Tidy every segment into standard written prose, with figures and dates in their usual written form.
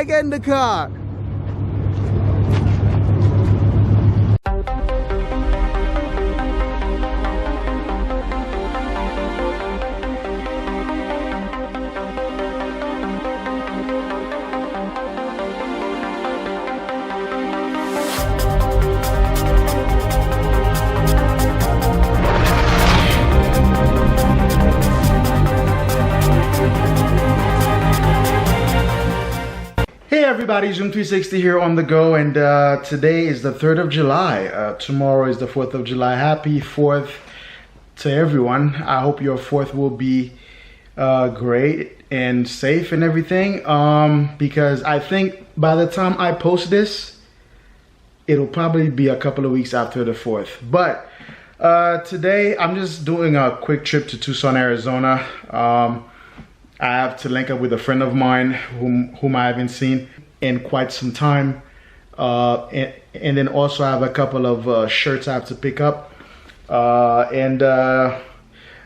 get in the car. Hey everybody, Zoom360 here on the go, and today is the 3rd of July. Tomorrow is the 4th of July. Happy 4th to everyone. I hope your 4th will be great and safe and everything, because I think by the time I post this, it'll probably be a couple of weeks after the 4th. But today I'm just doing a quick trip to Tucson, Arizona. I have to link up with a friend of mine whom I haven't seen in quite some time, and then also I have a couple of shirts I have to pick up, and I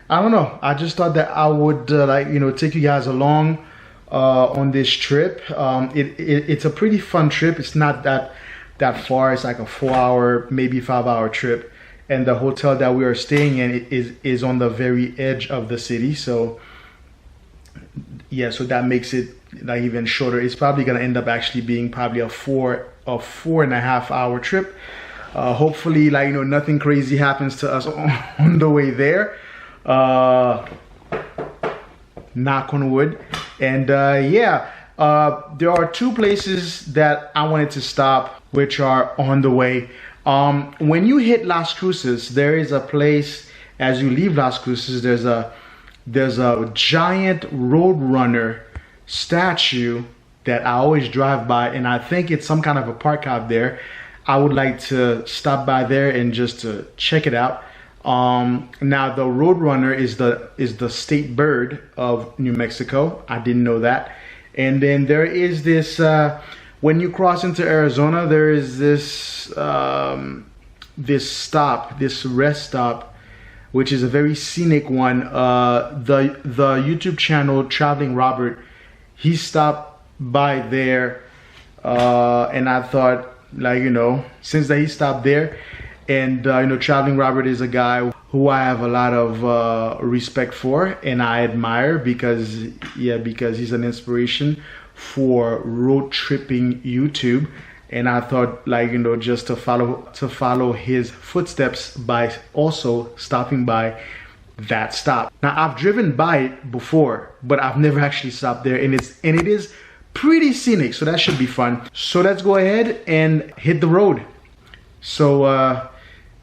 don't know, I just thought that I would take you guys along on this trip. It's a pretty fun trip. It's not that far. It's like a 4-hour, maybe 5-hour trip, and the hotel that we are staying in is on the very edge of the city, so yeah, so that makes it like even shorter. It's probably gonna end up actually being probably a 4.5 hour trip. Hopefully, nothing crazy happens to us on the way there. Knock on wood. And yeah, there are 2 places that I wanted to stop, which are on the way. When you hit Las Cruces, there is a place, as you leave Las Cruces, there's a giant Roadrunner statue that I always drive by, and I think it's some kind of a park out there. I would like to stop by there and just to check it out. Now the Roadrunner is the state bird of New Mexico. I didn't know that. And then there is this, when you cross into Arizona, there is this this rest stop, which is a very scenic one. The YouTube channel Traveling Robert, he stopped by there, and I thought, since that he stopped there, and Traveling Robert is a guy who I have a lot of respect for and I admire, because he's an inspiration for road tripping YouTube. And I thought, just to follow his footsteps by also stopping by that stop. Now I've driven by it before, but I've never actually stopped there, and it is pretty scenic, so that should be fun. So let's go ahead and hit the road. So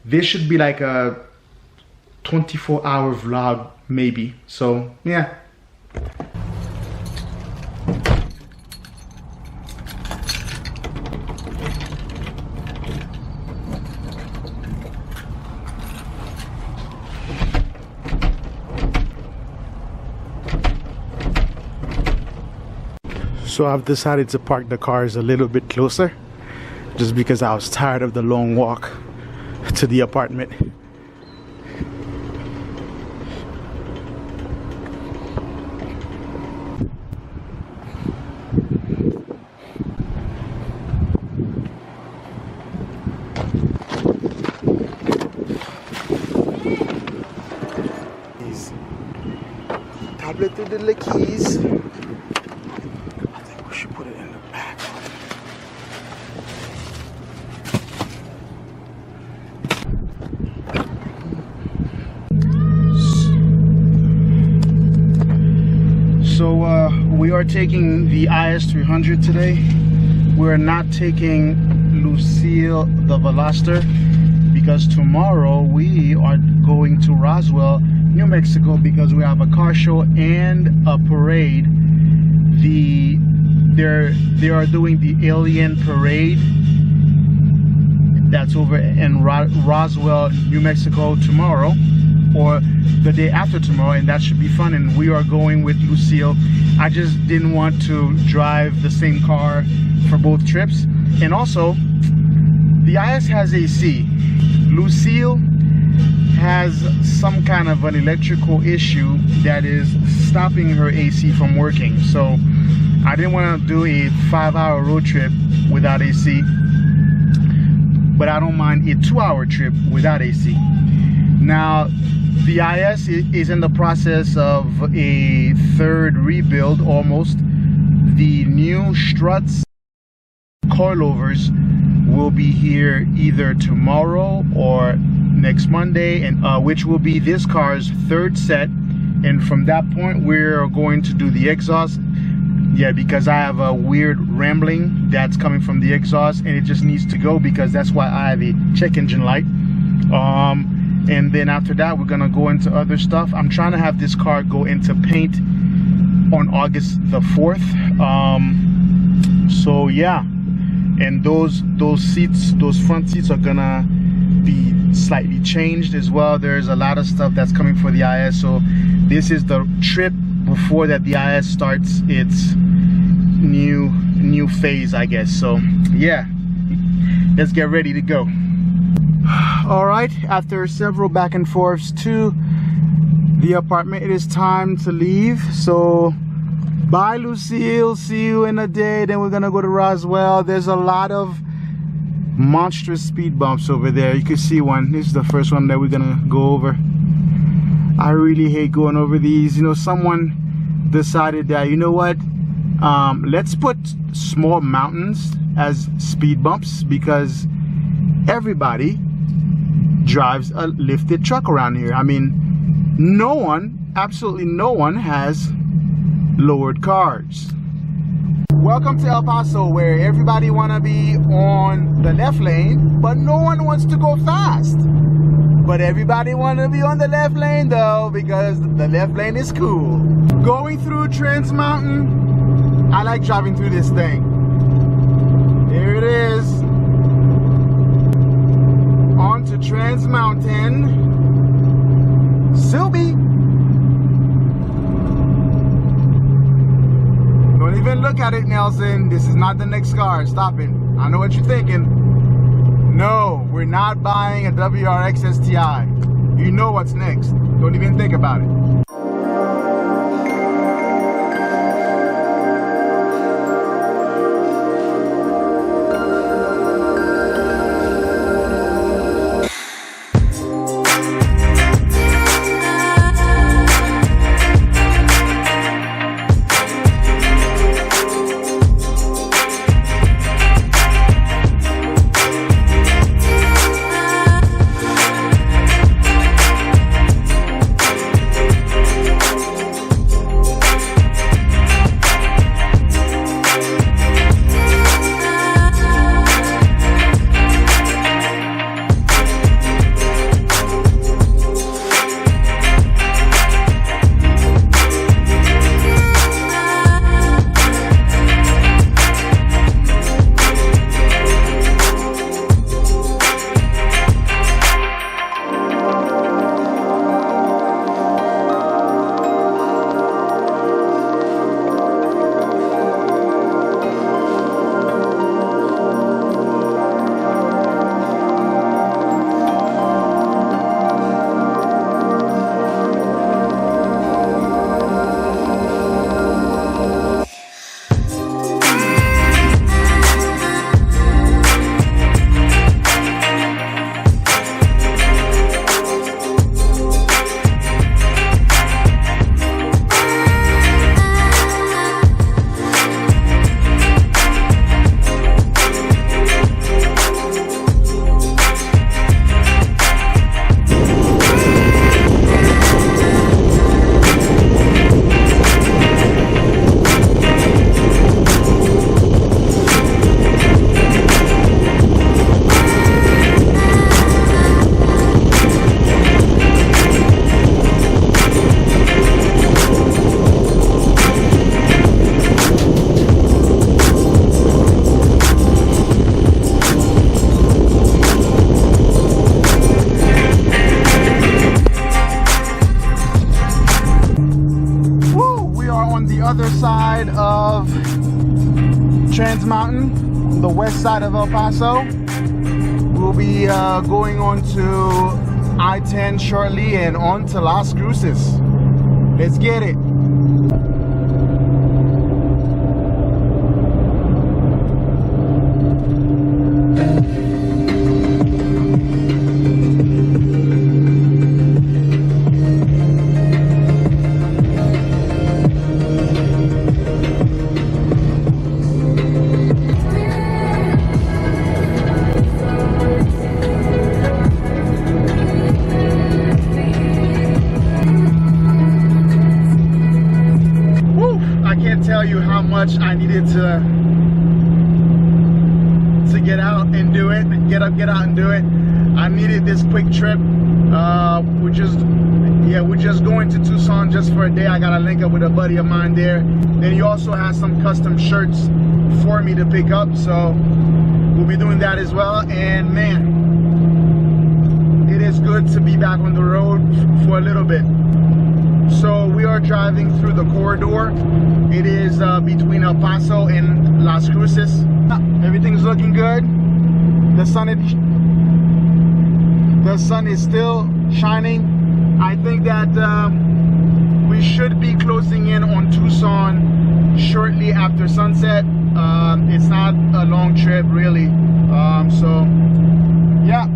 this should be like a 24-hour vlog maybe. So yeah. So I've decided to park the cars a little bit closer, just because I was tired of the long walk to the apartment. Easy. Tablet to the keys. Put it in the back. So we are taking the IS300 today. We're not taking Lucille the Veloster, because tomorrow we are going to Roswell, New Mexico, because we have a car show and a parade. They are doing the Alien Parade that's over in Roswell, New Mexico tomorrow, or the day after tomorrow, and that should be fun. And we are going with Lucille. I just didn't want to drive the same car for both trips. And also, the IS has AC. Lucille has some kind of an electrical issue that is stopping her AC from working. So I didn't want to do a 5-hour road trip without AC, but I don't mind a 2-hour trip without AC. Now, the IS is in the process of a third rebuild almost. The new struts, coilovers will be here either tomorrow or next Monday, and which will be this car's third set. And from that point, we're going to do the exhaust. Yeah, because I have a weird rambling that's coming from the exhaust, and it just needs to go, because that's why I have a check engine light. And then after that, we're gonna go into other stuff. I'm trying to have this car go into paint on August the 4th. So yeah, and those seats, those front seats are gonna be slightly changed as well. There's a lot of stuff that's coming for the IS. So this is the trip before that the IS starts its new phase, I guess. So yeah, let's get ready to go. All right, after several back and forths to the apartment, it is time to leave. So bye, Lucille, see you in a day. Then we're gonna go to Roswell. There's a lot of monstrous speed bumps over there. You can see one. This is the first one that we're gonna go over. I really hate going over these. You know, someone decided that, you know what, let's put small mountains as speed bumps, because everybody drives a lifted truck around here. I mean, no one, absolutely no one has lowered cars. Welcome to El Paso, where everybody wanna be on the left lane, but no one wants to go fast. But everybody wanna be on the left lane though, because the left lane is cool. Going through Trans Mountain, I like driving through this thing. There it is. On to Trans Mountain. Silby. Don't even look at it, Nelson. This is not the next car. Stop it. I know what you're thinking. No, we're not buying a WRX STI. You know what's next. Don't even think about it. Trans Mountain, on the west side of El Paso. We'll be going on to I-10 shortly and on to Las Cruces. Let's get it. much I needed to get out and do it. Get out and do it. I needed this quick trip. We're just going to Tucson just for a day. I gotta link up with a buddy of mine there. Then he also has some custom shirts for me to pick up, so we'll be doing that as well. And man, it is good to be back on the road for a little bit. So we are driving through the corridor. It is between El Paso and Las Cruces. Everything's looking good. The sun is still shining. I think that we should be closing in on Tucson shortly after sunset. It's not a long trip really. So yeah,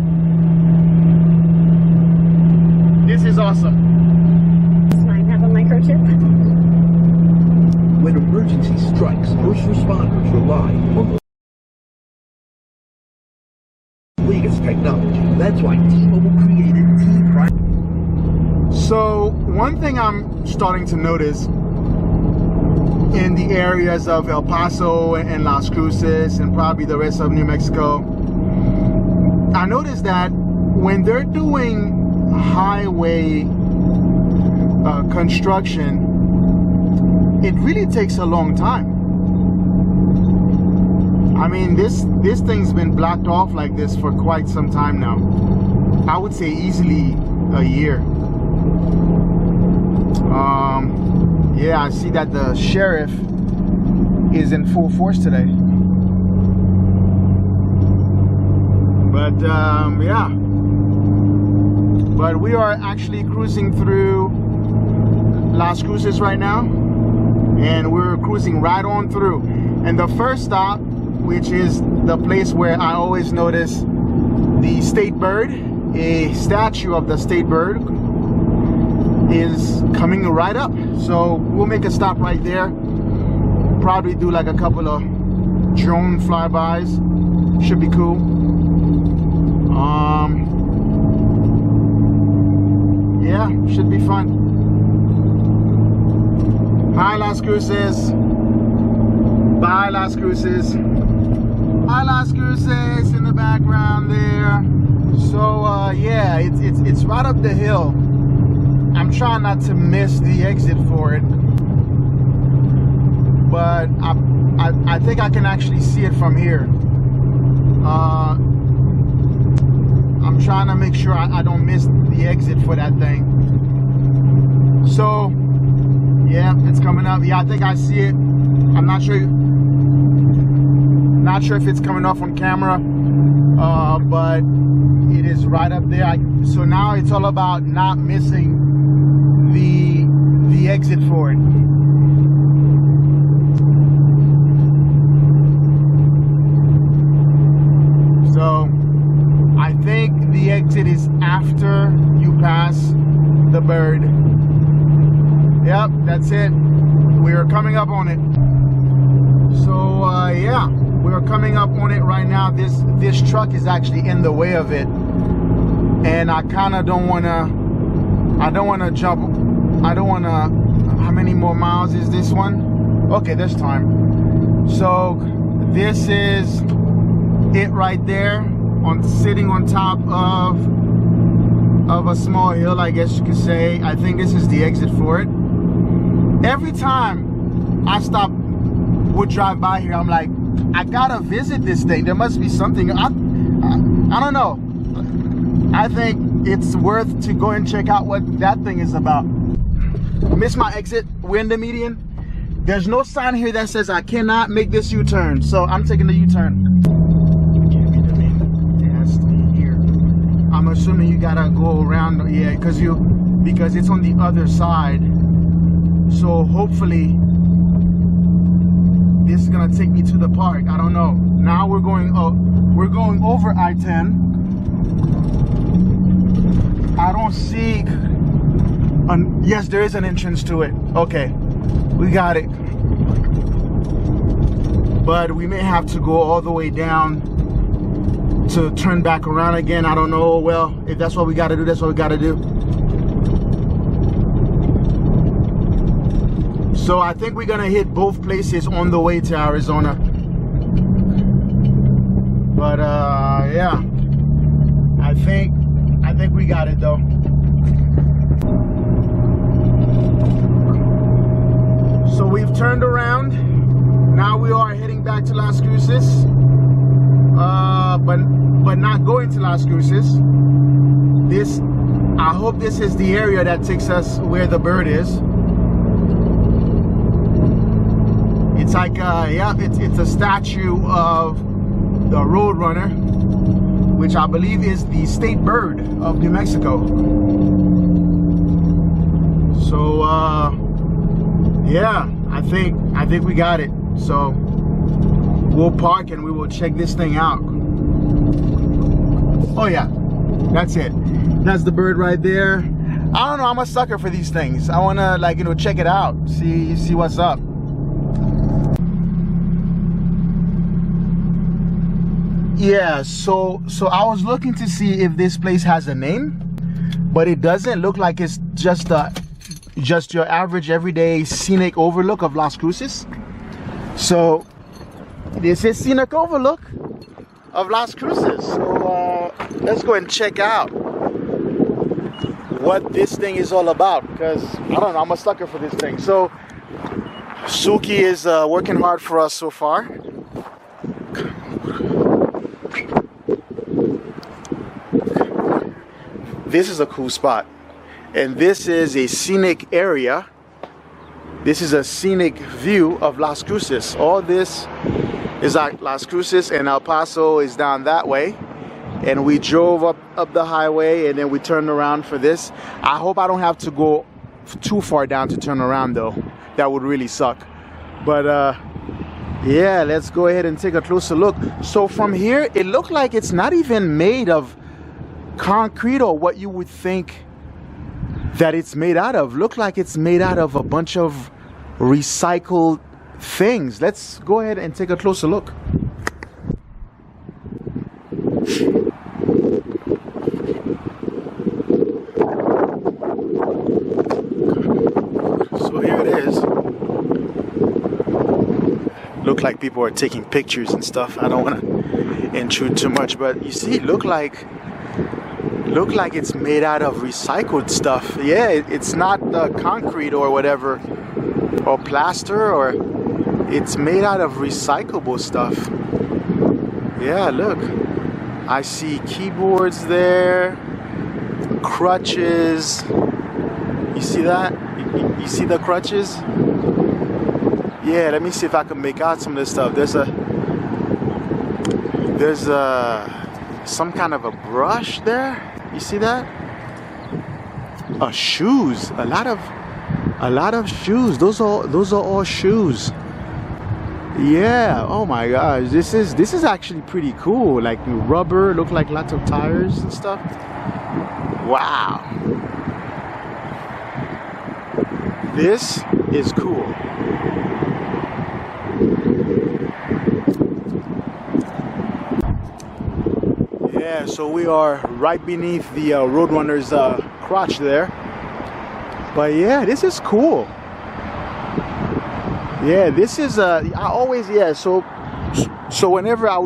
this is awesome. When emergency strikes, first responders rely on the latest technology. That's why T-Mobile created T-Prime. So one thing I'm starting to notice in the areas of El Paso and Las Cruces and probably the rest of New Mexico, I noticed that when they're doing highway construction, it really takes a long time. I mean, this thing's been blocked off like this for quite some time now. I would say easily a year. Yeah, I see that the sheriff is in full force today. But yeah, but we are actually cruising through Las Cruces right now, and we're cruising right on through. And the first stop, which is the place where I always notice the state bird, a statue of the state bird is coming right up. So we'll make a stop right there, probably do like a couple of drone flybys. Should be cool. Yeah, should be fun. Hi Las Cruces. Bye Las Cruces. Hi Las Cruces in the background there. So yeah, it's right up the hill. I'm trying not to miss the exit for it, but I think I can actually see it from here. I'm trying to make sure I don't miss the exit for that thing. So yeah, it's coming up. Yeah, I think I see it. I'm not sure if it's coming off on camera, but it is right up there. So now it's all about not missing the exit for it. So I think the exit is after you pass the bird. Yep, that's it. We are coming up on it. So yeah, we are coming up on it right now. This truck is actually in the way of it, and I kind of don't want to jump. I don't want to. How many more miles is this one? Okay, this time. So this is it right there, sitting on top of a small hill, I guess you could say. I think this is the exit for it. Every time I would drive by here, I'm like, I gotta visit this thing. There must be something. I don't know. I think it's worth to go and check out what that thing is about. Missed my exit. We're in the median. There's no sign here that says I cannot make this U-turn, so I'm taking the U-turn. It has to be here. I'm assuming you gotta go around. Yeah, because it's on the other side. So hopefully this is gonna take me to the park. I don't know. Now we're going over I-10. I don't see. Yes, there is an entrance to it. Okay, we got it. But we may have to go all the way down to turn back around again. I don't know. Well, if that's what we got to do, that's what we got to do. So I think we're gonna hit both places on the way to Arizona. But yeah, I think we got it though. So we've turned around. Now we are heading back to Las Cruces, but not going to Las Cruces. I hope this is the area that takes us where the bird is. It's like, yeah, it's a statue of the Roadrunner, which I believe is the state bird of New Mexico. So, yeah, I think we got it. So we'll park and we will check this thing out. Oh yeah, that's it. That's the bird right there. I don't know, I'm a sucker for these things. I wanna, like, you know, check it out, see what's up. Yeah, so I was looking to see if this place has a name, but it doesn't look like it's just your average everyday scenic overlook of Las Cruces. So this is scenic overlook of Las Cruces. So let's go and check out what this thing is all about, because I don't know, I'm a sucker for this thing. So Suki is working hard for us so far. This is a cool spot, and this is a scenic area. This is a scenic view of Las Cruces. All this is at Las Cruces, and El Paso is down that way. And we drove up the highway, and then we turned around for this. I hope I don't have to go too far down to turn around though. That would really suck. But yeah, let's go ahead and take a closer look. So from here, it looked like it's not even made of concrete or what you would think that it's made out of. Look like it's made out of a bunch of recycled things. Let's go ahead and take a closer look. So here it is. Look like people are taking pictures and stuff. I don't want to intrude too much, but you see, look like it's made out of recycled stuff. Yeah, it's not concrete or whatever, or plaster, or it's made out of recyclable stuff. Yeah, look, I see keyboards there, crutches. You see that? You see the crutches? Yeah, let me see if I can make out some of this stuff. There's some kind of a brush there. You see that? Shoes. A lot of shoes. Those are all shoes. Yeah. Oh my gosh. This is actually pretty cool. Like rubber. Look like lots of tires and stuff. Wow. This is cool. Yeah, so we are right beneath the Roadrunner's crotch there. But yeah, this is cool. Yeah, this is so whenever I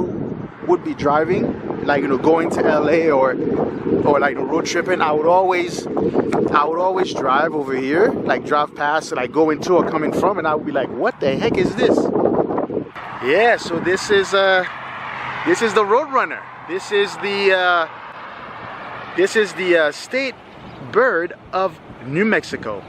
would be driving, like, you know, going to LA or like road tripping, I would always drive over here, like drive past and like go into or coming from, and I would be like, what the heck is this? Yeah, so this is the Roadrunner. This is the state bird of New Mexico.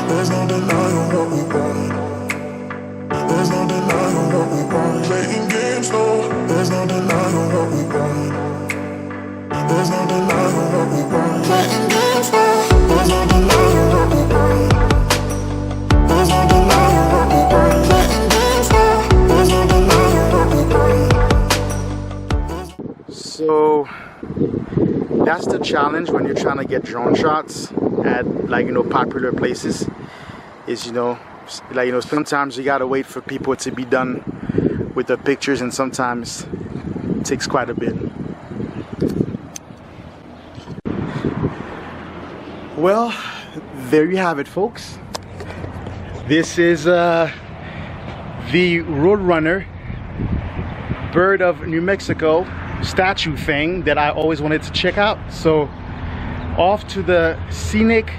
There's no denying what we want. There's no denying what we want. Playing games, no. There's no denying what we want. There's no denying what we want. Playing games, no. There's no denying what we want. There's no denying what we want. Playing games, no. There's no denying what we want. So that's the challenge when you're trying to get drone shots at, like, you know, popular places, is, you know, like, you know, sometimes you gotta wait for people to be done with the pictures, and sometimes it takes quite a bit. Well, there you have it, folks. This is the Roadrunner Bird of New Mexico statue thing that I always wanted to check out. So off to the scenic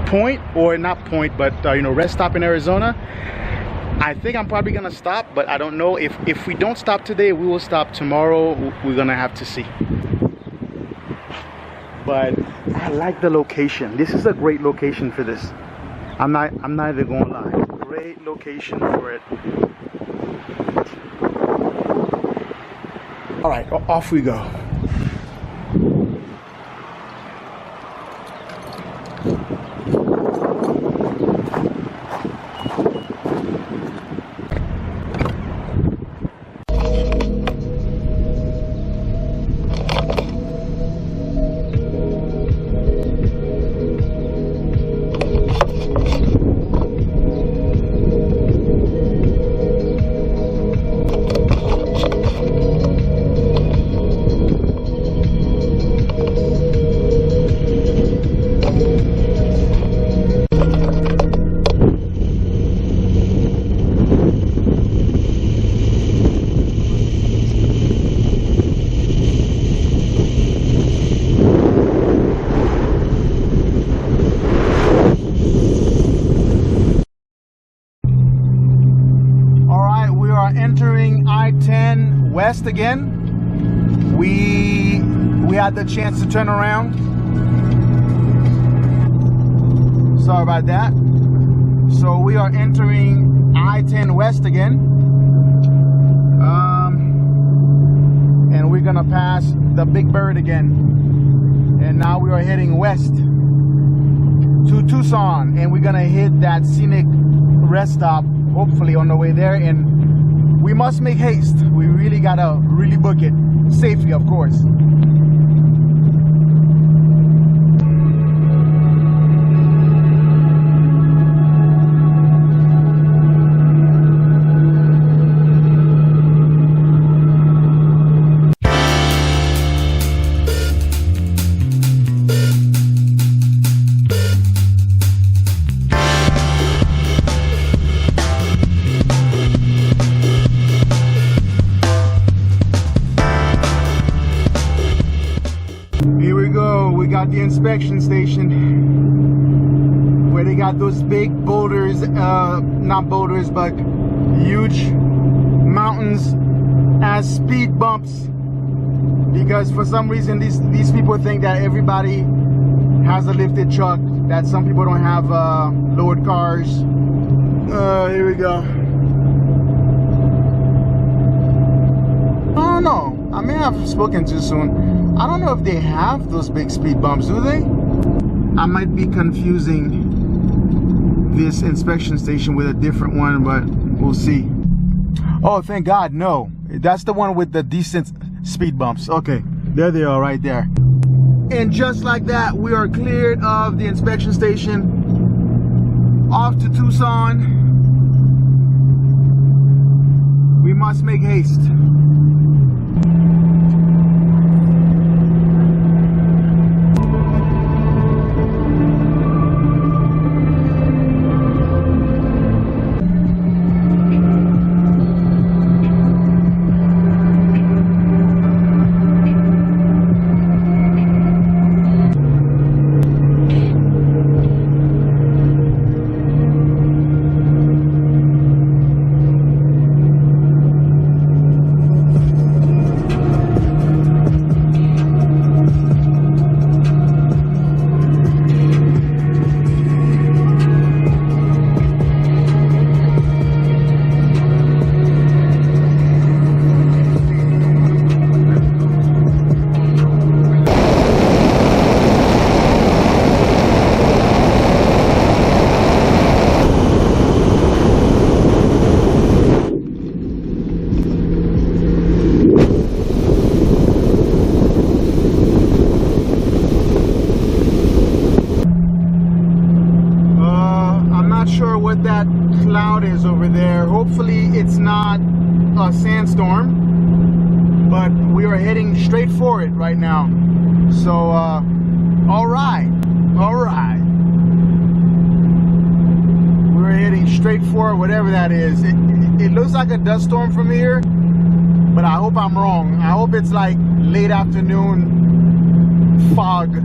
point, or not point, but you know, rest stop in Arizona. I think I'm probably gonna stop, but I don't know. If we don't stop today, we will stop tomorrow. We're gonna have to see. But I like the location. This is a great location for this. I'm not even gonna lie. Great location for it. All right, off we go. Entering I-10 west again. We had the chance to turn around. Sorry about that. So we are entering I-10 west again, and we're gonna pass the Big Bird again, and now we are heading west to Tucson, and we're gonna hit that scenic rest stop hopefully on the way there. And we must make haste. We really gotta book it safely, of course. The inspection station where they got those big boulders, not boulders, but huge mountains as speed bumps, because for some reason these people think that everybody has a lifted truck, that some people don't have lowered cars. Here we go. I don't know, I may have spoken too soon. I don't know if they have those big speed bumps, do they? I might be confusing this inspection station with a different one, but we'll see. Oh, thank God, no. That's the one with the decent speed bumps. Okay, there they are right there. And just like that, we are cleared of the inspection station. Off to Tucson. We must make haste. but we are heading straight for it right now. So all right, we're heading straight for it, whatever that is. It looks like a dust storm from here, but I hope I'm wrong. I hope it's like late afternoon fog.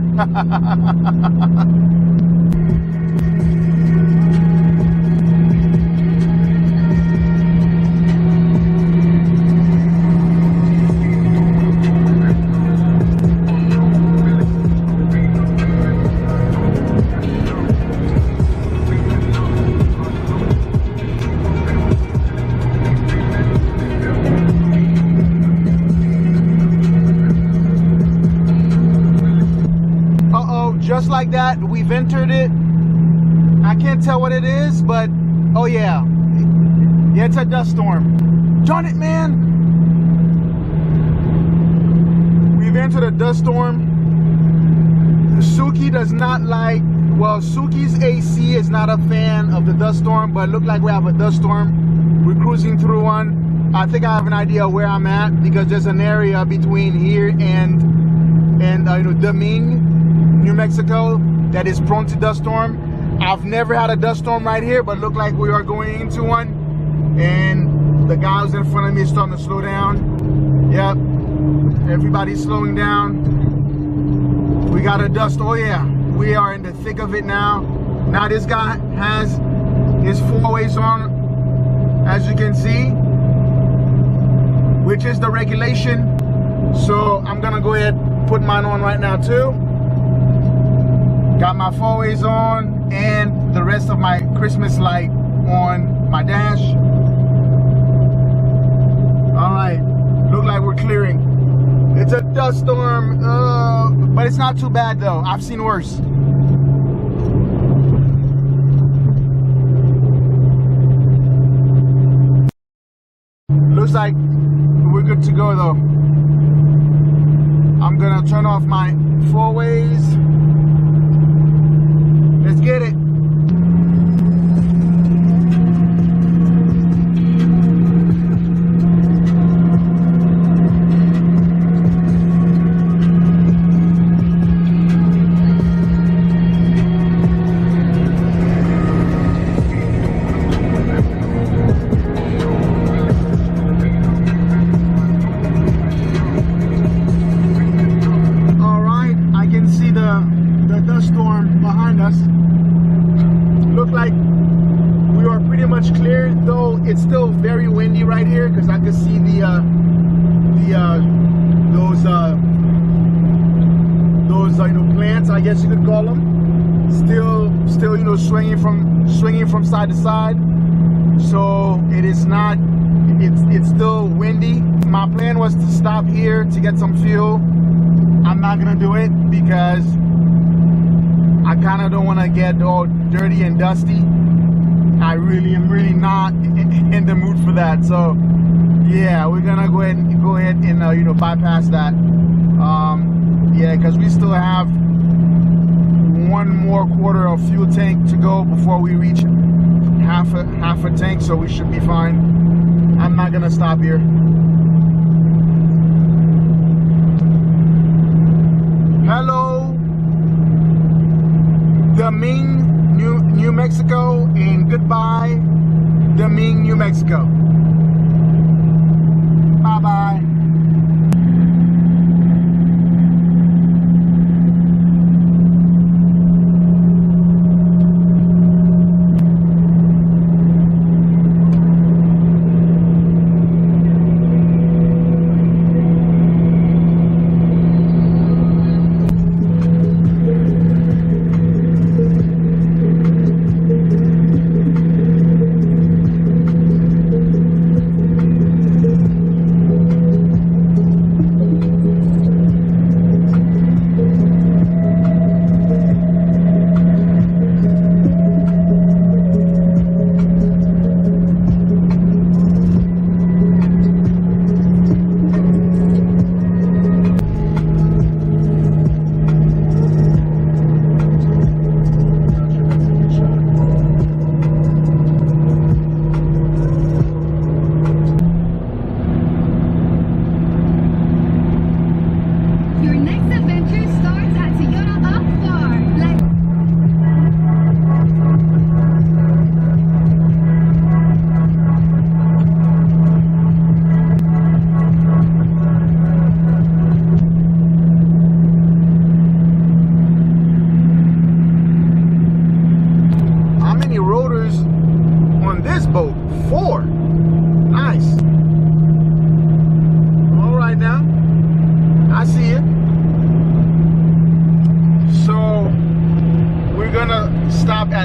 Just like that, we've entered it. I can't tell what it is, but oh yeah, it's a dust storm. Darn it, man! We've entered a dust storm. Suki does not like, well, Suki's AC is not a fan of the dust storm, but it looked like we have a dust storm. We're cruising through one. I think I have an idea where I'm at, because there's an area between here and Deming, New Mexico, that is prone to dust storm. I've never had a dust storm right here, but look like we are going into one. And the guy who's in front of me is starting to slow down. Yep, everybody's slowing down. We got a dust, oh yeah, we are in the thick of it now. Now this guy has his 4-ways on, as you can see, which is the regulation. So I'm gonna go ahead and put mine on right now too. Got my 4-ways on and the rest of my Christmas light on my dash. All right, look like we're clearing. It's a dust storm, but it's not too bad though. I've seen worse. Looks like we're good to go though. I'm gonna turn off my 4-ways. Let's get it. All right, I can see the dust storm behind us. Look like we are pretty much clear, though it's still very windy right here, because I can see those plants, I guess you could call them, still swinging from side to side. So it is not, it's still windy. My plan was to stop here to get some fuel. I'm not gonna do it because I kind of don't want to get all dirty and dusty. I really am not in the mood for that. So yeah, we're gonna go ahead and bypass that. Yeah, because we still have 1 more quarter of fuel tank to go before we reach half a tank, so we should be fine. I'm not gonna stop here. Hello, Deming, New Mexico, and goodbye, Deming, New Mexico. Bye-bye.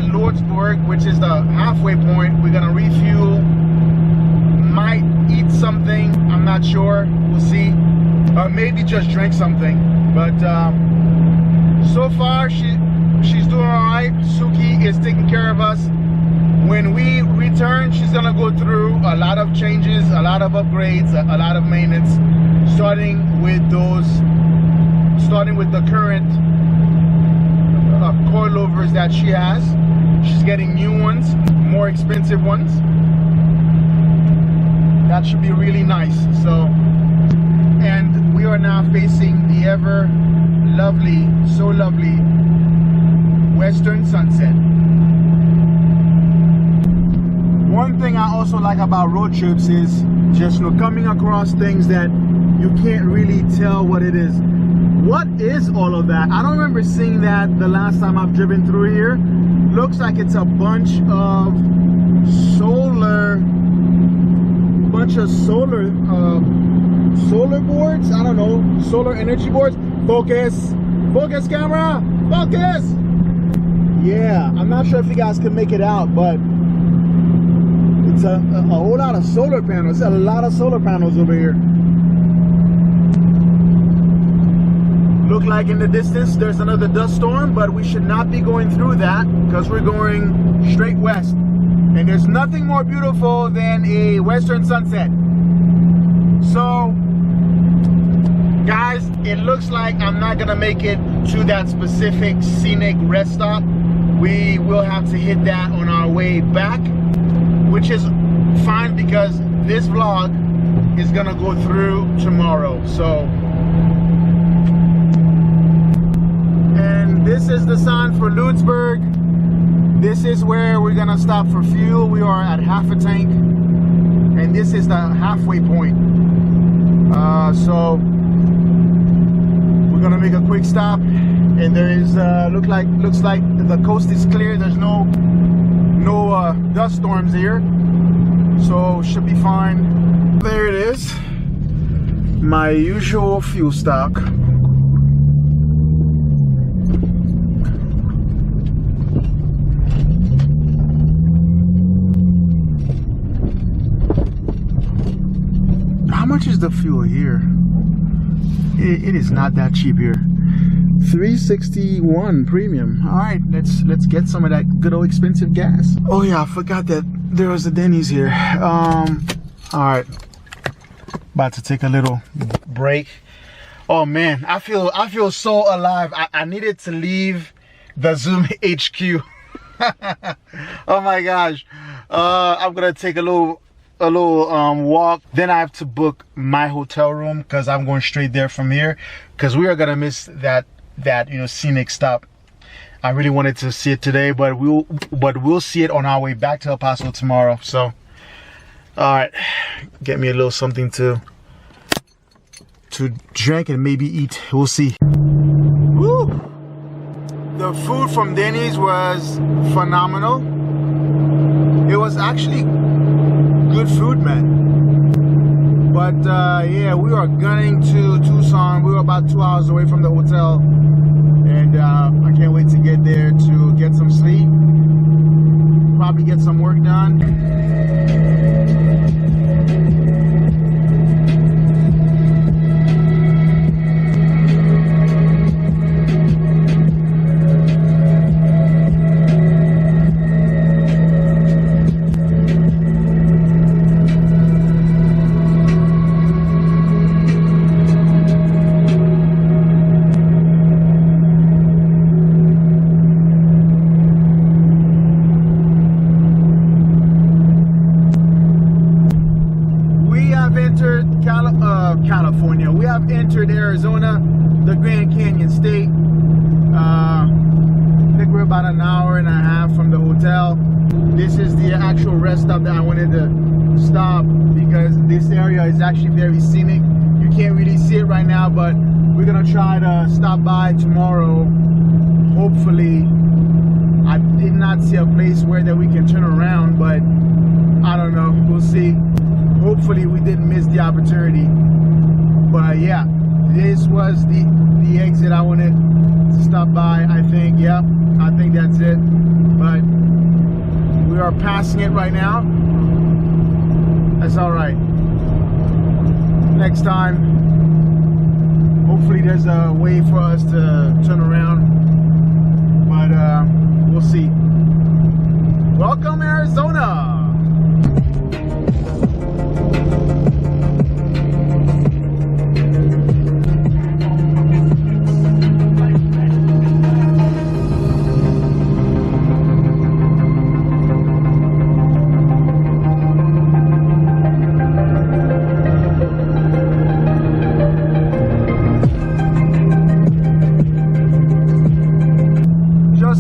at Lordsburg, which is the halfway point. We're gonna refuel, might eat something, I'm not sure, we'll see, or maybe just drink something. But so far she's doing all right. Suki is taking care of us. When we return, she's gonna go through a lot of changes, a lot of upgrades, a lot of maintenance, starting with the current coilovers that she has. She's getting new ones, more expensive ones. That should be really nice. So, and we are now facing the ever lovely, so lovely western sunset. One thing I also like about road trips is just, you know, coming across things that you can't really tell what it is. What is all of that? I don't remember seeing that the last time I've driven through here. Looks like it's a bunch of solar boards. I don't know, solar energy boards. Focus camera, focus. Yeah, I'm not sure if you guys can make it out, but it's a whole lot of solar panels. A lot of solar panels over here. Look like in the distance there's another dust storm, but we should not be going through that because we're going straight west. And there's nothing more beautiful than a western sunset. So, guys, it looks like I'm not gonna make it to that specific scenic rest stop. We will have to hit that on our way back, which is fine because this vlog is gonna go through tomorrow. So, and this is the sign for Lordsburg. This is where we're gonna stop for fuel. We are at half a tank, and this is the halfway point. So we're gonna make a quick stop, and there is looks like the coast is clear. There's no dust storms here, so should be fine. There it is, my usual fuel stock. How much is the fuel here? It is not that cheap here. $3.61 premium. All right, let's get some of that good old expensive gas. Oh yeah, I forgot that there was a Denny's here. All right, about to take a little break. Oh man, I feel so alive. I needed to leave the Zoom HQ. Oh my gosh. I'm gonna take a little walk. Then I have to book my hotel room because I'm going straight there from here, because we are gonna miss that scenic stop. I really wanted to see it today, but we'll see it on our way back to El Paso tomorrow. So all right, get me a little something to drink and maybe eat. We'll see. Woo! The food from Denny's was phenomenal. It was actually good food, man. But yeah, we are gunning to Tucson. We were about 2 hours away from the hotel, and I can't wait to get there to get some sleep, probably get some work done. California. We have entered Arizona, the Grand Canyon State. I think we're about an hour and a half from the hotel. This is the actual rest stop that I wanted to stop because this area is actually very scenic. You can't really see it right now, but we're gonna try to stop by tomorrow. Hopefully, I did not see a place where that we can turn around, but I don't know. We'll see. Hopefully we didn't miss the opportunity. But yeah, this was the exit I wanted to stop by, I think. Yep, I think that's it. But we are passing it right now. That's all right. Next time, hopefully there's a way for us to turn around. But we'll see. Welcome, Arizona.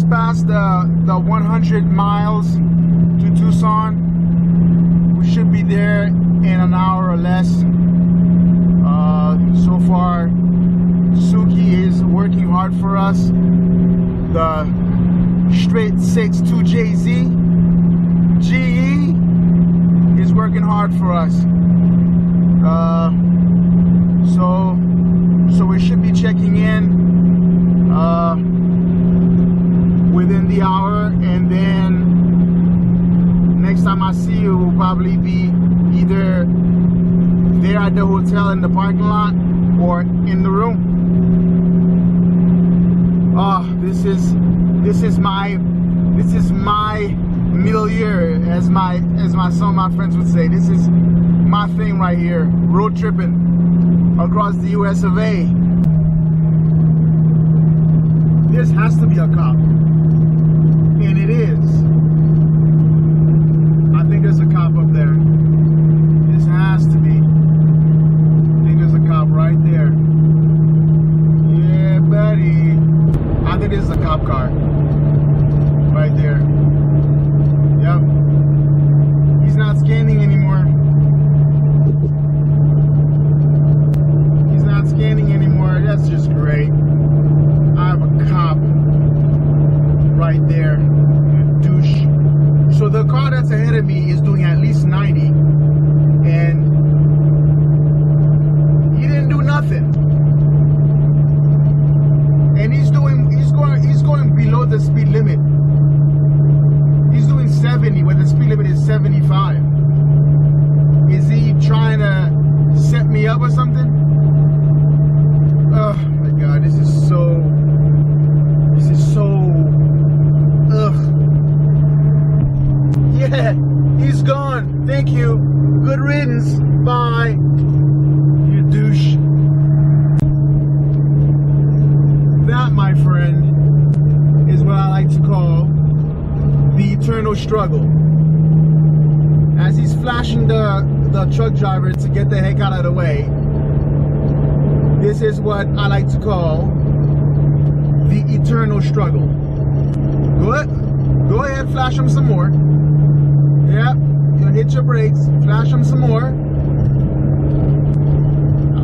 Past the 100 miles to Tucson. We should be there in an hour or less. So far, Suki is working hard for us. The straight 6-2 JZ GE is working hard for us. So we should be checking in within the hour, and then next time I see you will probably be either there at the hotel in the parking lot or in the room. Oh, this is my milieu, as my friends would say. This is my thing right here, road tripping across the US of A. This has to be a cop. And it is. I think there's a cop up there. This has to be. I think there's a cop right there. Yeah, buddy. I think this is a cop car. Right there. Yep. He's not scanning anymore. He's not scanning anymore. That's just great. I have a cop right there, douche. So the car that's ahead of me is doing at least 90, and he didn't do nothing. And he's going below the speed limit. He's doing 70 when the speed limit is 75. Is he trying to set me up or something? Oh my God, this is so. Ugh. Yeah, he's gone. Thank you. Good riddance. Bye. You douche. That, my friend, is what I like to call the eternal struggle. As he's flashing the truck driver to get the heck out of the way, this is what I like to call the eternal struggle. Go ahead, flash them some more. Yep, you hit your brakes, flash them some more.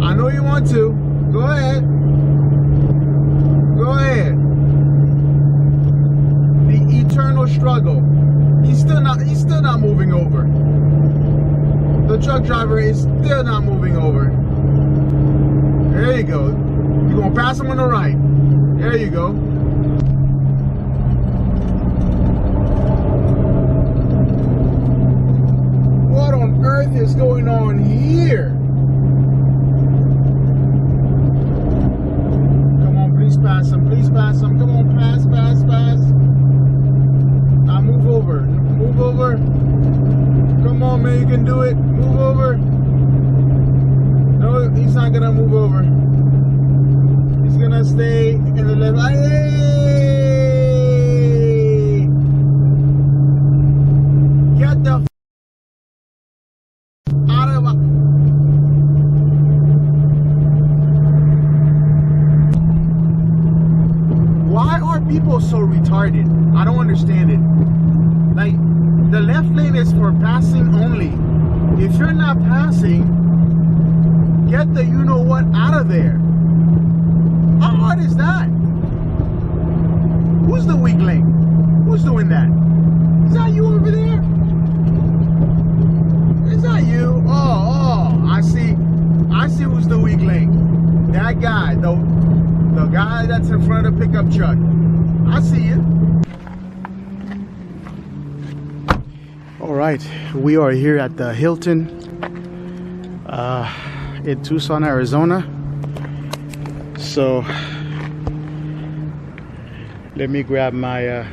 I know you want to. Go ahead. Go ahead. The eternal struggle. He's still not moving over. The truck driver is still not moving over. There you go. You're gonna pass him on the right. There you go. What on earth is going on here? Come on, please pass him. Please pass him. Come on, pass. Now move over. Move over. Come on, man, you can do it. Move over. No, he's not gonna move over. He's gonna stay in the left. Hey! Get the out of. Why are people so retarded? I don't understand it. Like, the left lane is for passing only. If you're not passing, get the you know what out of there. How hard is that? Who's the weak link? Who's doing that? Is that you over there? Is that you? Oh, I see who's the weak link. That guy, the guy that's in front of the pickup truck. I see you. All right, we are here at the Hilton in Tucson, Arizona. So let me grab my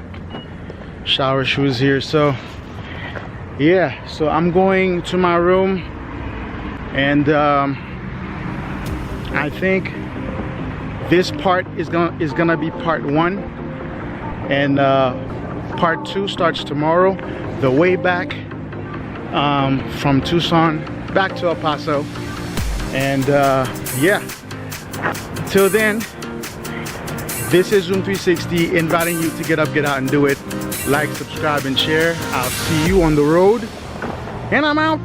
shower shoes here. So yeah, so I'm going to my room, and I think this part is gonna be part 1, and part 2 starts tomorrow, the way back from Tucson back to El Paso. And yeah, till then, this is Zoom 360 inviting you to get up, get out, and do it. Like, subscribe, and share. I'll see you on the road, and I'm out.